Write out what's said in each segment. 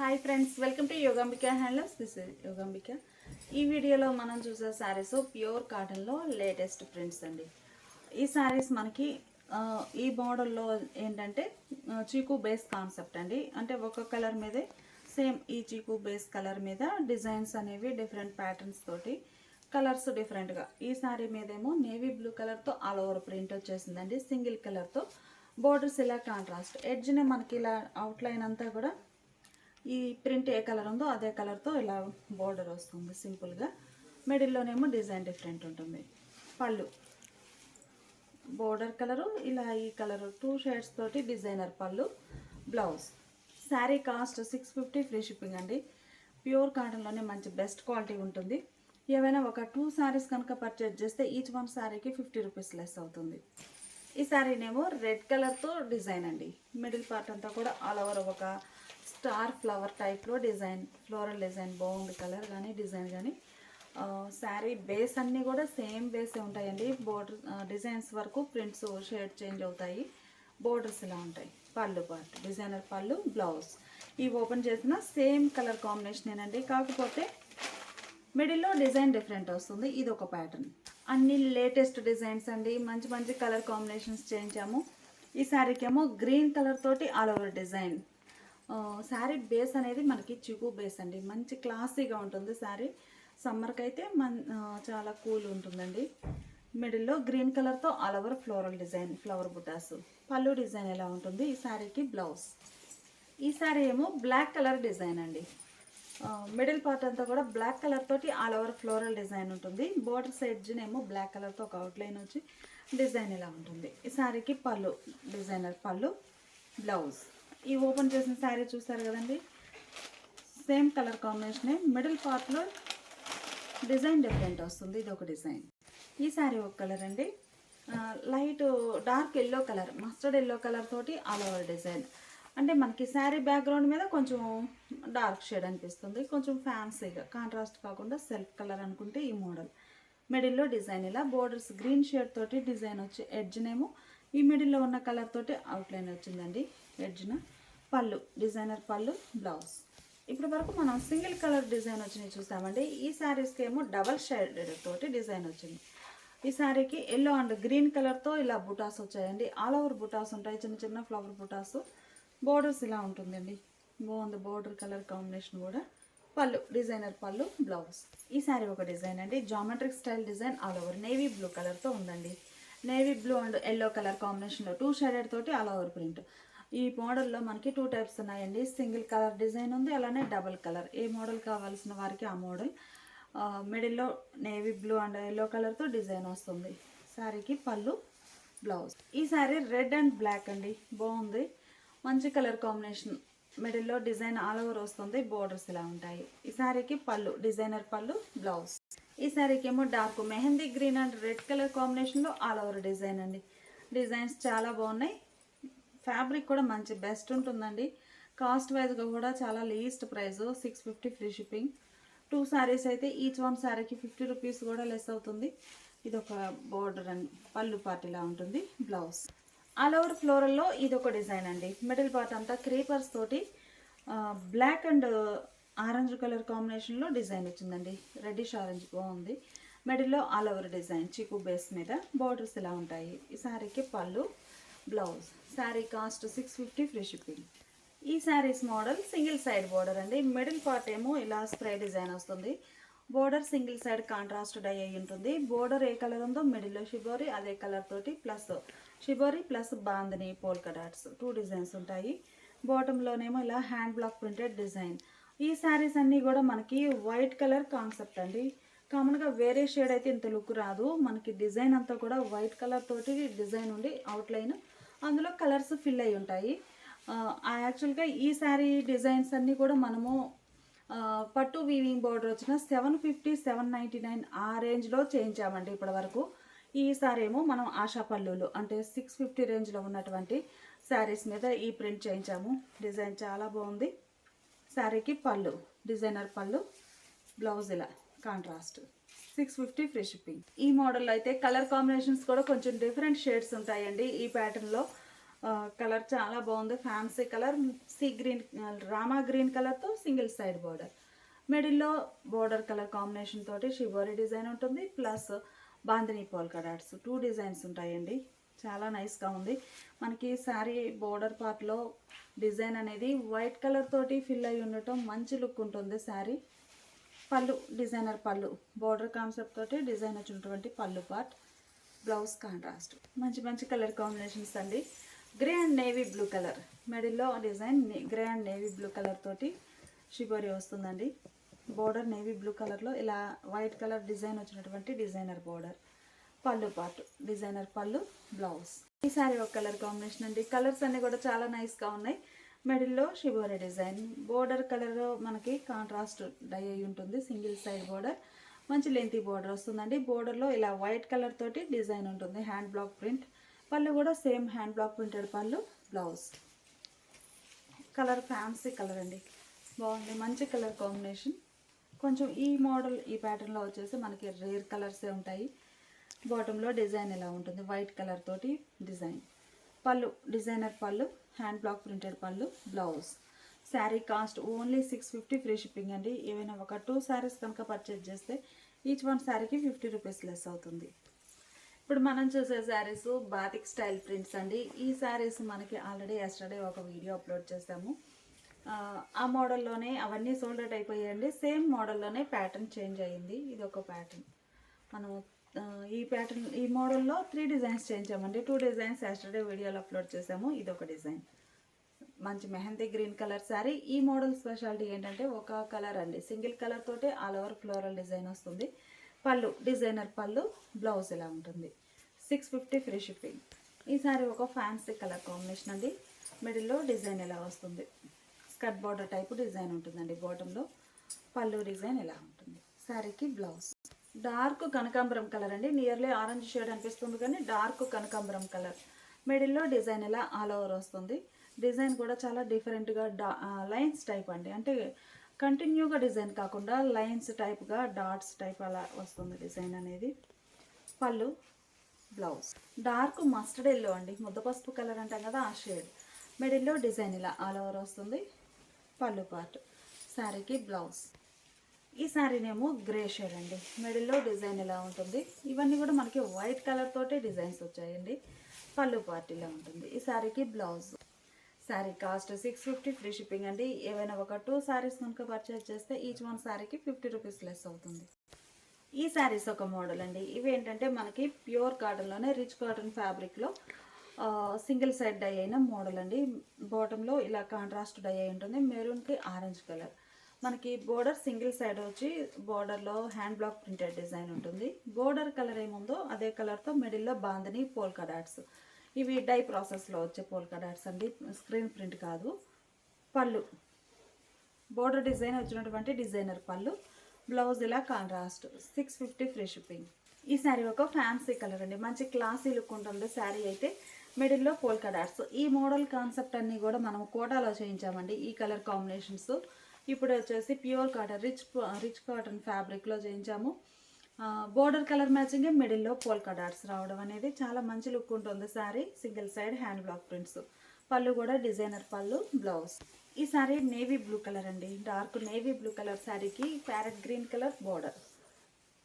Hi friends, welcome to Yogambika handlooms. This is Yogambika. ఈ వీడియోలో మనం చూసే శారీస్ ప్యూర్ కాటన్లో లేటెస్ట్ ప్రింట్స్ అండి. ఈ శారీస్ మనకి ఈ మోడల్లో ఏంటంటే చీకు బేస్ కాన్సెప్ట్ అండి. అంటే ఒక కలర్ మీదే సేమ్ ఈ చీకు బేస్ కలర్ మీద డిజైన్స్ అనేవి డిఫరెంట్ ప్యాటర్న్స్ తోటి కలర్స్ డిఫరెంట్గా. ఈ శారీ మీదేమో నేవీ బ్లూ కలర్తో ఆల్ ఓవర్ ప్రింట్ వచ్చేసిందండి. సింగిల్ కలర్తో బోర్డర్స్ ఇలా కాంట్రాస్ట్ ఎడ్జ్ని మనకి ఇలా అవుట్లైన్ అంతా కూడా ఈ ప్రింట్ ఏ కలర్ ఉందో అదే కలర్తో ఇలా బోర్డర్ వస్తుంది సింపుల్గా. మిడిల్లోనేమో డిజైన్ డిఫరెంట్ ఉంటుంది. పళ్ళు బోర్డర్ కలరు ఇలా ఈ కలరు 2 షేడ్స్ తోటి డిజైనర్ పళ్ళు. Blouse. Sari cost 650 free shipping అండి. ప్యూర్ కాటన్లోనే మంచి బెస్ట్ క్వాలిటీ ఉంటుంది. ఏవైనా ఒక 2 శారీస్ కనుక పర్చేజ్ చేస్తే ఈచ్ వన్ శారీకి 50 రూపీస్ లెస్ అవుతుంది. ఈ శారీనేమో రెడ్ కలర్తో డిజైన్ అండి. మిడిల్ పార్ట్ అంతా కూడా ఆల్ ఓవర్ ఒక స్టార్ ఫ్లవర్ టైప్లో డిజైన్, ఫ్లోరల్ డిజైన్ బాగుంది. కలర్ కానీ డిజైన్ కానీ శారీ బేస్ అన్నీ కూడా సేమ్ బేసే ఉంటాయండి. బోర్డర్ డిజైన్స్ వరకు ప్రింట్స్ షేడ్ చేంజ్ అవుతాయి. బోర్డర్స్ ఇలా ఉంటాయి. పళ్ళు పార్ట్ డిజైనర్ పళ్ళు. బ్లౌజ్ ఈ ఓపెన్ చేసిన సేమ్ కలర్ కాంబినేషనేనండి, కాకపోతే మిడిల్లో డిజైన్ డిఫరెంట్ వస్తుంది. ఇది ఒక ప్యాటర్న్. అన్ని లేటెస్ట్ డిజైన్స్ అండి. మంచి మంచి కలర్ కాంబినేషన్స్ చేయించాము. ఈ శారీకి ఏమో గ్రీన్ కలర్ తోటి all over design. Sari base అనేది మనకి చిగు బేస్ అండి. మంచి క్లాసీగా ఉంటుంది శారీ. సమ్మర్కి అయితే చాలా కూల్ ఉంటుందండి. మిడిల్లో గ్రీన్ కలర్తో all over floral design, flower బుటాస్. పళ్ళు డిజైన్ ఎలా ఉంటుంది ఈ శారీకి. బ్లౌజ్. ఈ శారీ ఏమో బ్లాక్ కలర్ డిజైన్ అండి. మిడిల్ పార్ట్ అంతా కూడా బ్లాక్ కలర్ తోటి ఆల్ ఓవర్ ఫ్లోరల్ డిజైన్ ఉంటుంది. బోర్డర్ సైడ్నేమో బ్లాక్ కలర్తో ఒక అవుట్లైన్ వచ్చి డిజైన్ ఇలా ఉంటుంది. ఈ శారీకి పళ్ళు డిజైనర్ పళ్ళు. బ్లౌజ్. ఈ ఓపెన్ చేసిన శారీ చూసారు కదండి, సేమ్ కలర్ కాంబినేషనే. మిడిల్ పార్ట్లో డిజైన్ డిఫరెంట్ వస్తుంది. ఇది ఒక డిజైన్. ఈ శారీ ఒక కలర్ అండి. Light dark yellow colour, mustard yellow colour తోటి ఆల్ ఓవర్ డిజైన్. అంటే మనకి శారీ బ్యాక్గ్రౌండ్ మీద కొంచెం డార్క్ షేడ్ అనిపిస్తుంది. కొంచెం ఫ్యాన్సీగా కాంట్రాస్ట్ కాకుండా సెల్ఫ్ కలర్ అనుకుంటే ఈ మోడల్. మిడిల్లో డిజైన్ ఇలా బోర్డర్స్ గ్రీన్ షేడ్ తోటి డిజైన్ వచ్చి ఎడ్జ్నేమో ఈ మిడిల్లో ఉన్న కలర్ తోటి అవుట్లైన్ వచ్చిందండి ఎడ్జ్న. పళ్ళు డిజైనర్ పళ్ళు. బ్లౌజ్. ఇప్పటి వరకు మనం సింగిల్ కలర్ డిజైన్ వచ్చినాయి చూసామండి. ఈ శారీస్కి ఏమో డబల్ షేడెడ్ తోటి డిజైన్ వచ్చింది. ఈ శారీకి ఎల్లో అండ్ గ్రీన్ కలర్తో ఇలా బుటాస్ వచ్చాయండి. ఆల్ ఓవర్ బుటాస్ ఉంటాయి, చిన్న చిన్న ఫ్లవర్ బుటాస్. బోర్డర్స్ ఇలా ఉంటుందండి. బాగుంది బోర్డర్ కలర్ కాంబినేషన్ కూడా. పళ్ళు డిజైనర్ పళ్ళు. బ్లౌజ్. ఈ శారీ ఒక డిజైన్ అండి. Geometric style design all over navy blue కలర్తో ఉందండి. Navy blue and yellow colour కాంబినేషన్లో 2 షేడెడ్ తోటి ఆల్ ఓవర్ ప్రింట్. ఈ మోడల్లో మనకి 2 టైప్స్ ఉన్నాయండి. సింగిల్ కలర్ డిజైన్ ఉంది, అలానే డబుల్ కలర్. ఏ మోడల్ కావాల్సిన వారికి ఆ మోడల్. మిడిల్లో నేవీ బ్లూ అండ్ ఎల్లో కలర్తో డిజైన్ వస్తుంది. శారీకి పళ్ళు. బ్లౌజ్. ఈ శారీ రెడ్ అండ్ బ్లాక్ అండి. బాగుంది, మంచి కలర్ కాంబినేషన్. మిడిల్లో డిజైన్ ఆల్ ఓవర్ వస్తుంది. బోర్డర్స్ ఇలా ఉంటాయి. ఈ శారీకి పళ్ళు డిజైనర్ పళ్ళు. బ్లౌజ్. ఈ శారీకి ఏమో dark mehndi green and red colour కాంబినేషన్లో ఆల్ ఓవర్ డిజైన్ అండి. డిజైన్స్ చాలా బాగున్నాయి. ఫ్యాబ్రిక్ కూడా మంచి బెస్ట్ ఉంటుందండి. కాస్ట్ వైజ్గా కూడా చాలా least price 650 free shipping. 2 saris అయితే ఈచ్ వన్ శారీకి 50 రూపీస్ కూడా లెస్ అవుతుంది. ఇది ఒక బోర్డర్ అండ్ పళ్ళు పార్ట్ ఇలా ఉంటుంది. బ్లౌజ్. ఆల్ ఓవర్ ఫ్లోరల్లో ఇది ఒక డిజైన్ అండి. మిడిల్ పార్ట్ అంతా క్రీపర్స్ తోటి బ్లాక్ అండ్ ఆరెంజ్ కలర్ కాంబినేషన్లో డిజైన్ వచ్చిందండి. రెడ్డిష్ ఆరెంజ్ బాగుంది. మిడిల్లో ఆల్ ఓవర్ డిజైన్ చీకు బేస్ మీద. బోర్డర్స్ ఇలా ఉంటాయి. ఈ శారీకి పళ్ళు. Blouse. Sari cost 650 free shipping. ఈ saris model single side border అండి. మిడిల్ పార్ట్ ఏమో ఇలా స్ప్రే డిజైన్ వస్తుంది. Border single side contrast dye అయి ఉంటుంది. బోర్డర్ ఏ కలర్ ఉందో మిడిల్లో షిబోరి అదే కలర్ తోటి plus shibori plus bandhani polka dots 2 designs ఉంటాయి. బాటంలోనేమో ఇలా హ్యాండ్ బ్లాక్ ప్రింటెడ్ డిజైన్. ఈ శారీస్ అన్నీ కూడా మనకి వైట్ కలర్ కాన్సెప్ట్ అండి. కామన్గా వేరే షేడ్ అయితే ఇంత లుక్ రాదు. మనకి డిజైన్ అంతా కూడా వైట్ కలర్ తోటి డిజైన్ ఉండి అవుట్లైన్ అందులో కలర్స్ ఫిల్ అయి ఉంటాయి. యాక్చువల్గా ఈ శారీ డిజైన్స్ అన్నీ కూడా మనము పట్టు వీవింగ్ బోర్డర్ వచ్చిన 750, 799 ఆ రేంజ్లో చేయించామండి ఇప్పటి వరకు. ఈ సారీ ఏమో మనం ఆశా పళ్ళులు అంటే 650 రేంజ్లో ఉన్నటువంటి శారీస్ మీద ఈ ప్రింట్ చేయించాము. డిజైన్ చాలా బాగుంది. శారీకి పళ్ళు డిజైనర్ పళ్ళు. బ్లౌజ్ ఇలా కాంట్రాస్ట్. 650 free shipping. ఈ మోడల్లో అయితే కలర్ కాంబినేషన్స్ కూడా కొంచెం డిఫరెంట్ షేడ్స్ ఉంటాయండి. ఈ ప్యాటర్న్లో కలర్ చాలా బాగుంది, fancy colour, sea green, Rama green కలర్తో సింగిల్ సైడ్ బార్డర్. మిడిల్లో బోర్డర్ కలర్ కాంబినేషన్ తోటి షిబోరి డిజైన్ ఉంటుంది, plus bandhani polka dots 2 designs ఉంటాయండి. చాలా నైస్గా ఉంది. మనకి శారీ బోర్డర్ పార్ట్లో డిజైన్ అనేది వైట్ కలర్ తోటి ఫిల్ అయి ఉండటం మంచి లుక్ ఉంటుంది శారీ. పళ్ళు డిజైనర్ పళ్ళు, బోర్డర్ కాన్సెప్ట్ తోటి డిజైన్ వచ్చినటువంటి పళ్ళు పార్ట్. బ్లౌజ్ కాంట్రాస్ట్, మంచి మంచి కలర్ కాంబినేషన్స్ అండి. Grey and navy blue colour, మిడిల్లో design grey and navy blue colour తోటి షిబోరి వస్తుందండి. బోర్డర్ నేవీ బ్లూ కలర్లో ఇలా వైట్ కలర్ డిజైన్ వచ్చినటువంటి డిజైనర్ బోర్డర్. పళ్ళు పార్ట్ డిజైనర్ పళ్ళు, బ్లౌజ్. ఈ సారీ ఒక కలర్ కాంబినేషన్ అండి. కలర్స్ అన్నీ కూడా చాలా నైస్గా ఉన్నాయి. మిడిల్లో షిబోరి డిజైన్, బోర్డర్ కలర్ మనకి కాంట్రాస్ట్ డై అయి ఉంటుంది, సింగిల్ సైడ్ బోర్డర్, మంచి లెంతీ బోర్డర్ వస్తుందండి. బోర్డర్లో ఇలా వైట్ కలర్ తోటి డిజైన్ ఉంటుంది, హ్యాండ్ బ్లాక్ ప్రింట్. పళ్ళు కూడా సేమ్ హ్యాండ్ బ్లాక్ ప్రింటెడ్ పళ్ళు, బ్లౌజ్. కలర్ ఫ్యాన్సీ కలర్ అండి, బాగుంది, మంచి కలర్ కాంబినేషన్. కొంచెం ఈ మోడల్ ఈ ప్యాటర్న్లో వచ్చేసి మనకి రేర్ కలర్సే ఉంటాయి. బాటంలో డిజైన్ ఎలా ఉంటుంది, వైట్ కలర్ తోటి డిజైన్. పళ్ళు డిజైనర్ పళ్ళు, హ్యాండ్ బ్లాక్ ప్రింటెడ్ పళ్ళు, blouse. Sari cost only 650 free shipping అండి. ఏవైనా ఒక 2 శారీస్ కనుక పర్చేజ్ చేస్తే ఈచ్ వన్ శారీకి 50 రూపీస్ లెస్ అవుతుంది. ఇప్పుడు మనం చూసే శారీస్ బాతిక్ స్టైల్ ప్రింట్స్ అండి. ఈ శారీస్ మనకి ఆల్రెడీ ఎస్టర్డే ఒక వీడియో అప్లోడ్ చేసాము. ఆ మోడల్లోనే అవన్నీ సోల్డ్ అవుట్ అయిపోయాయండి. సేమ్ మోడల్లోనే ప్యాటర్న్ చేంజ్ అయ్యింది. ఇది ఒక ప్యాటర్న్. మనం ఈ మోడల్లో 3 డిజైన్స్ చేయించామండి. 2 డిజైన్స్ ఎస్టర్డే వీడియోలో అప్లోడ్ చేసాము. ఇది ఒక డిజైన్, మంచి మెహందీ గ్రీన్ కలర్ శారీ. ఈ మోడల్ స్పెషాలిటీ ఏంటంటే ఒక కలర్ అండి, సింగిల్ కలర్ తోటే ఆల్ ఓవర్ ఫ్లోరల్ డిజైన్ వస్తుంది. పళ్ళు డిజైనర్ పళ్ళు, బ్లౌజ్ ఇలా ఉంటుంది. 650 ఫ్రీ షిప్పింగ్. ఈ శారీ ఒక ఫ్యాన్సీ కలర్ కాంబినేషన్ అండి. మిడిల్లో డిజైన్ ఎలా వస్తుంది, స్కర్ట్ బార్డర్ టైపు డిజైన్ ఉంటుందండి. బాటంలో పళ్ళు డిజైన్ ఎలా ఉంటుంది. శారీకి బ్లౌజ్ డార్క్ కనకాంబరం కలర్ అండి, నియర్లీ ఆరెంజ్ షేడ్ అనిపిస్తుంది కానీ డార్క్ కనకాంబరం కలర్. మిడిల్లో డిజైన్ ఇలా ఆల్ ఓవర్ వస్తుంది. డిజైన్ కూడా చాలా డిఫరెంట్గా లైన్స్ టైప్ అండి, అంటే కంటిన్యూగా డిజైన్ కాకుండా లైన్స్ టైప్గా డాట్స్ టైప్ అలా వస్తుంది డిజైన్ అనేది. పళ్ళు, బ్లౌజ్ డార్క్ మస్టర్డ్ ఎల్లో అండి, ముద్ద పసుపు కలర్ అంటాం కదా ఆ షేడ్. మిడిల్లో డిజైన్ ఇలా ఆల్ ఓవర్ వస్తుంది. పళ్ళు పార్ట్. శారీకి బ్లౌజ్. ఈ శారీనేమో గ్రే షేడ్ అండి, మిడిల్లో డిజైన్ ఇలా ఉంటుంది. ఇవన్నీ కూడా మనకి వైట్ కలర్ తోటే డిజైన్స్ వచ్చాయండి. పళ్ళు పార్ట్ ఇలా ఉంటుంది. ఈ శారీకి blouse. Sari cost 650 free shipping అండి. ఏవైనా ఒక 2 శారీస్ కనుక పర్చేజ్ చేస్తే ఈచ్ వన్ శారీకి 50 రూపీస్ లెస్ అవుతుంది. ఈ శారీస్ ఒక మోడల్ అండి. ఇవి ఏంటంటే మనకి ప్యూర్ కాటన్లోనే రిచ్ కాటన్ ఫ్యాబ్రిక్లో సింగిల్ సైడ్ డై అయిన మోడల్ అండి. బాటంలో ఇలా కాంట్రాస్ట్ డై అయి ఉంటుంది, మెరూన్కి ఆరెంజ్ కలర్. మనకి బోర్డర్ సింగిల్ సైడ్ వచ్చి బోర్డర్లో హ్యాండ్ బ్లాక్ ప్రింటెడ్ డిజైన్ ఉంటుంది. బోర్డర్ కలర్ ఏముందో అదే కలర్తో మిడిల్లో బాందిని పోల్కా డాట్స్. ఇవి డై ప్రాసెస్లో వచ్చే పోల్కా డాట్స్ అండి, స్క్రీన్ ప్రింట్ కాదు. పళ్ళు బోర్డర్ డిజైన్ వచ్చినటువంటి డిజైనర్ పళ్ళు, బ్లౌజ్ ఇలా కాంట్రాస్ట్. 650 free shipping. ఈ శారీ ఒక ఫ్యాన్సీ కలర్ అండి, మంచి క్లాసీ లుక్ ఉంటుంది శారీ అయితే. మిడిల్లో పోల్కా డాట్స్. ఈ మోడల్ కాన్సెప్ట్ అన్నీ కూడా మనం కోటాలో చేయించామండి. ఈ కలర్ కాంబినేషన్స్ ఇప్పుడు వచ్చేసి ప్యూర్ కాటన్ రిచ్ కాటన్ ఫ్యాబ్రిక్లో చేయించాము. బోర్డర్ కలర్ మ్యాచింగ్, మిడిల్లో పోల్కా డాట్స్ రావడం అనేది చాలా మంచి లుక్ ఉంటుంది sari. Single side hand block prints. పళ్ళు కూడా డిజైనర్ పళ్ళు, బ్లౌజ్. ఈ శారీ నేవీ బ్లూ కలర్ అండి, డార్క్ నేవీ బ్లూ కలర్ శారీకి parrot green colour border.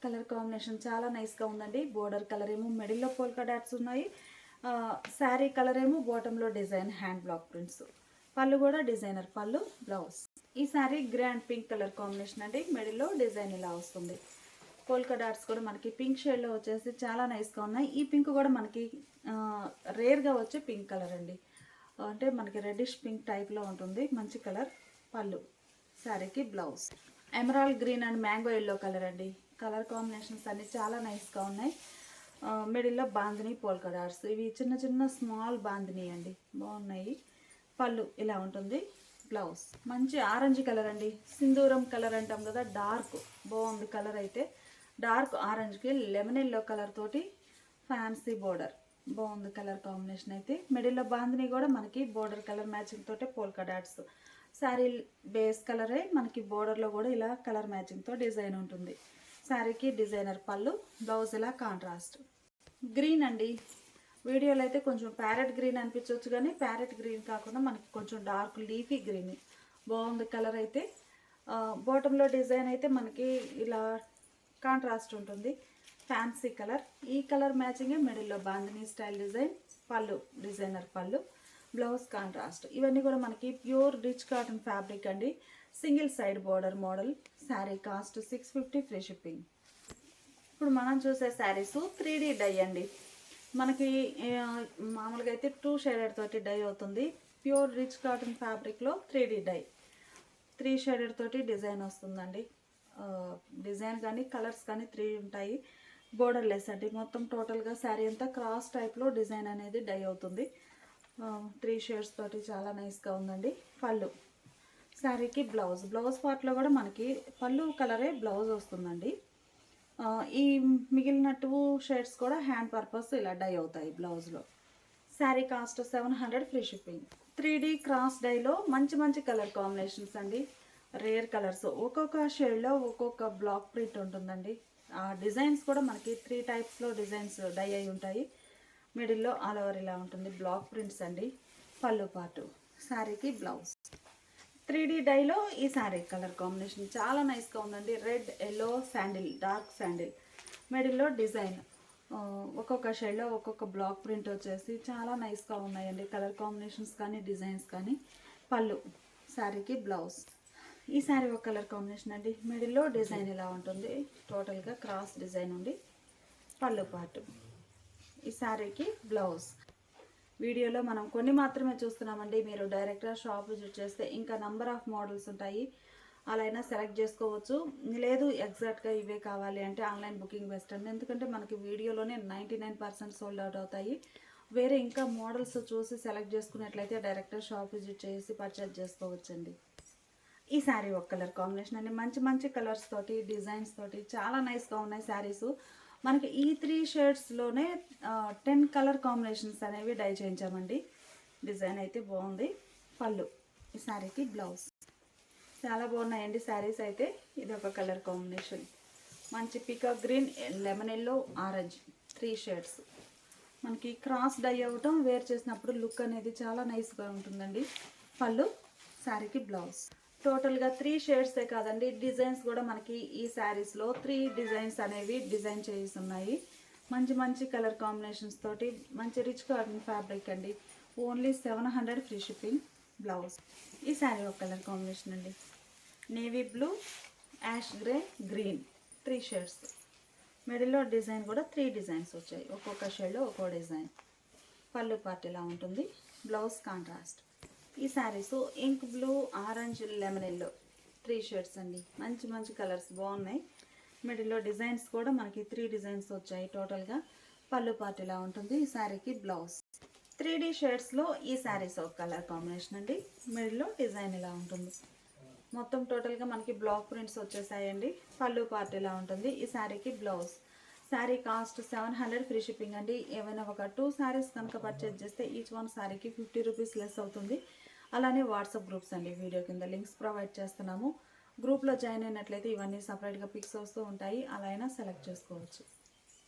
Colour combination చాలా నైస్గా ఉందండి. బోర్డర్ కలర్ ఏమో మిడిల్లో పోల్కా డాట్స్ ఉన్నాయి. శారీ కలర్ ఏమో బాటంలో డిజైన్ హ్యాండ్ బ్లాక్ ప్రింట్స్. పళ్ళు కూడా డిజైనర్ పళ్ళు, బ్లౌజ్. ఈ sari grand pink colour combination అండి, మిడిల్లో డిజైన్ ఇలా వస్తుంది. పోల్కా డాట్స్ కూడా మనకి పింక్ షేడ్లో వచ్చేసి చాలా నైస్గా ఉన్నాయి. ఈ పింక్ కూడా మనకి రేర్గా వచ్చే పింక్ కలర్ అండి, అంటే మనకి రెడ్డిష్ పింక్ టైప్లో ఉంటుంది, మంచి కలర్. పళ్ళు. శారీకి blouse. Emerald green and mango yellow colour అండి. కలర్ కాంబినేషన్స్ అన్నీ చాలా నైస్గా ఉన్నాయి. మిడిల్లో బాందిని పోల్కా డాట్స్. ఇవి చిన్న చిన్న స్మాల్ బాందిని అండి, బాగున్నాయి. పళ్ళు ఇలా ఉంటుంది. బ్లౌజ్ మంచి ఆరెంజ్ కలర్ అండి, సింధూరం కలర్ అంటాం కదా, డార్క్ బాగుంది కలర్ అయితే. డార్క్ ఆరెంజ్కి లెమన్ ఎల్లో కలర్ తోటి ఫ్యాన్సీ బోర్డర్, బాగుంది కలర్ కాంబినేషన్ అయితే. మిడిల్లో బాందిని కూడా మనకి బోర్డర్ కలర్ మ్యాచింగ్ తోటే పోల్కా డాట్స్. శారీ బేస్ కలరే మనకి బోర్డర్లో కూడా ఇలా కలర్ మ్యాచింగ్తో డిజైన్ ఉంటుంది. శారీకి డిజైనర్ పళ్ళు, బ్లౌజ్ ఇలా కాంట్రాస్ట్. గ్రీన్ అండి, వీడియోలో అయితే కొంచెం ప్యారెట్ గ్రీన్ అనిపించవచ్చు, కానీ ప్యారెట్ గ్రీన్ కాకుండా మనకి కొంచెం డార్క్ లీఫీ గ్రీన్ బాగుంది కలర్ అయితే. బాటంలో డిజైన్ అయితే మనకి ఇలా కాంట్రాస్ట్ ఉంటుంది, ఫ్యాన్సీ కలర్. ఈ కలర్ మ్యాచింగే మిడిల్లో బాందినీ స్టైల్ డిజైన్, పళ్ళు డిజైనర్ పళ్ళు, బ్లౌజ్ కాంట్రాస్ట్. ఇవన్నీ కూడా మనకి ప్యూర్ రిచ్ కాటన్ ఫ్యాబ్రిక్ అండి. Single side border model. Sari cost 650 free shipping. ఇప్పుడు మనం చూసే శారీస్ 3D డై అండి. మనకి మామూలుగా అయితే 2 షేడెడ్ తోటి డై అవుతుంది. ప్యూర్ రిచ్ కాటన్ ఫ్యాబ్రిక్లో 3D డై, 3 షేడెడ్ తోటి డిజైన్ వస్తుందండి. డిజైన్ కానీ కలర్స్ కానీ 3 ఉంటాయి. బోర్డర్ లెస్ అండి. మొత్తం టోటల్గా శారీ అంతా క్రాస్ టైప్లో డిజైన్ అనేది డై అవుతుంది. 3 షేడ్స్ తోటి చాలా నైస్గా ఉందండి. పళ్ళు, శారీకి బ్లౌజ్ పార్ట్లో కూడా మనకి పళ్ళు కలరే బ్లౌజ్ వస్తుందండి. ఈ మిగిలిన 2 షేడ్స్ కూడా హ్యాండ్ పర్పస్ ఇలా డై అవుతాయి బ్లౌజ్లో. Sari cost 700 free shipping. 3D cross డైలో మంచి మంచి కలర్ కాంబినేషన్స్ అండి. రేర్ కలర్స్, ఒక్కొక్క షేడ్లో ఒక్కొక్క బ్లాక్ ప్రింట్ ఉంటుందండి. ఆ డిజైన్స్ కూడా మనకి 3 టైప్స్లో డిజైన్స్ డై అయి ఉంటాయి. మిడిల్లో ఆల్ ఓవర్ ఇలా ఉంటుంది, బ్లాక్ ప్రింట్స్ అండి. పళ్ళు పాటు, శారీకి బ్లౌజ్. 3D డైలో ఈ శారీ కలర్ కాంబినేషన్ చాలా నైస్గా ఉందండి. Red, yellow, sandal, dark sandal. మిడిల్లో డిజైన్ ఒక్కొక్క షేడ్లో ఒక్కొక్క బ్లాక్ ప్రింట్ వచ్చేసి చాలా నైస్గా ఉన్నాయండి. కలర్ కాంబినేషన్స్ కానీ డిజైన్స్ కానీ. పళ్ళు, శారీకి బ్లౌజ్. ఈ శారీ ఒక కలర్ కాంబినేషన్ అండి. మిడిల్లో డిజైన్ ఇలా ఉంటుంది, టోటల్గా క్రాస్ డిజైన్ ఉంది. పళ్ళు పాటు, ఈ శారీకి బ్లౌజ్. వీడియోలో మనం కొన్ని మాత్రమే చూస్తున్నామండి. మీరు డైరెక్ట్గా షాప్ విజిట్ చేస్తే ఇంకా నంబర్ ఆఫ్ మోడల్స్ ఉంటాయి, అలా అయినా సెలెక్ట్ చేసుకోవచ్చు. లేదు ఎగ్జాక్ట్గా ఇవే కావాలి అంటే ఆన్లైన్ బుకింగ్ బెస్ట్ అండి. ఎందుకంటే మనకి వీడియోలోనే 99% సోల్డ్ అవుట్ అవుతాయి. వేరే ఇంకా మోడల్స్ చూసి సెలెక్ట్ చేసుకున్నట్లయితే డైరెక్ట్గా షాప్ విజిట్ చేసి పర్చేజ్ చేసుకోవచ్చండి. ఈ శారీ ఒక కలర్ కాంబినేషన్ అండి. మంచి మంచి కలర్స్ తోటి డిజైన్స్ తోటి చాలా నైస్గా ఉన్నాయి శారీస్. మనకి ఈ 3 షేడ్స్లోనే 10 కలర్ కాంబినేషన్స్ అనేవి డై చేయించామండి. డిజైన్ అయితే బాగుంది. పళ్ళు, ఈ శారీకి బ్లౌజ్. చాలా బాగున్నాయండి శారీస్ అయితే. ఇది ఒక కలర్ కాంబినేషన్, మంచి peacock green, lemon yellow, orange, 3 shades. మనకి క్రాస్ డై అవ్వటం వేర్ చేసినప్పుడు లుక్ అనేది చాలా నైస్గా ఉంటుందండి. పళ్ళు, శారీకి బ్లౌజ్. టోటల్గా 3 షేడ్సే కాదండి, డిజైన్స్ కూడా మనకి ఈ శారీస్లో 3 డిజైన్స్ అనేవి డిజైన్ చేసి ఉన్నాయి. మంచి మంచి కలర్ కాంబినేషన్స్ తోటి మంచి రిచ్ కాటన్ ఫ్యాబ్రిక్ అండి. Only 700 free shipping. బ్లౌజ్. ఈ శారీ ఒక కలర్ కాంబినేషన్ అండి. Navy blue, ash grey, green, 3 shades. మిడిల్లో డిజైన్ కూడా 3 డిజైన్స్ వచ్చాయి, ఒక్కొక్క షేడ్లో ఒక్కో డిజైన్. పళ్ళు పార్ట్ ఇలా ఉంటుంది, బ్లౌజ్ కాంట్రాస్ట్. ఈ saris ink blue, orange, lemon yellow, 3 shades అండి. మంచి మంచి కలర్స్ బాగున్నాయి. మిడిల్లో డిజైన్స్ కూడా మనకి 3 డిజైన్స్ వచ్చాయి టోటల్గా. పళ్ళు పార్ట్ ఇలా ఉంటుంది. ఈ శారీకి బ్లౌజ్. 3D షేడ్స్లో ఈ శారీస్ ఒక కలర్ కాంబినేషన్ అండి. మిడిల్లో డిజైన్ ఇలా ఉంటుంది. మొత్తం టోటల్గా మనకి బ్లాక్ ప్రింట్స్ వచ్చేసాయండి. పళ్ళు పార్ట్ ఇలా ఉంటుంది. ఈ శారీకి blouse. Sari cost 700 free shipping అండి. ఏమైనా ఒక 2 శారీస్ కనుక పర్చేజ్ చేస్తే ఈచ్ వన్ శారీకి 50 రూపీస్ లెస్ అవుతుంది. అలానే వాట్సాప్ గ్రూప్స్ అండి, వీడియో కింద లింక్స్ ప్రొవైడ్ చేస్తున్నాము. గ్రూప్లో జాయిన్ అయినట్లయితే ఇవన్నీ సపరేట్గా పిక్స్ వస్తూ ఉంటాయి, అలా అయినా సెలెక్ట్ చేసుకోవచ్చు.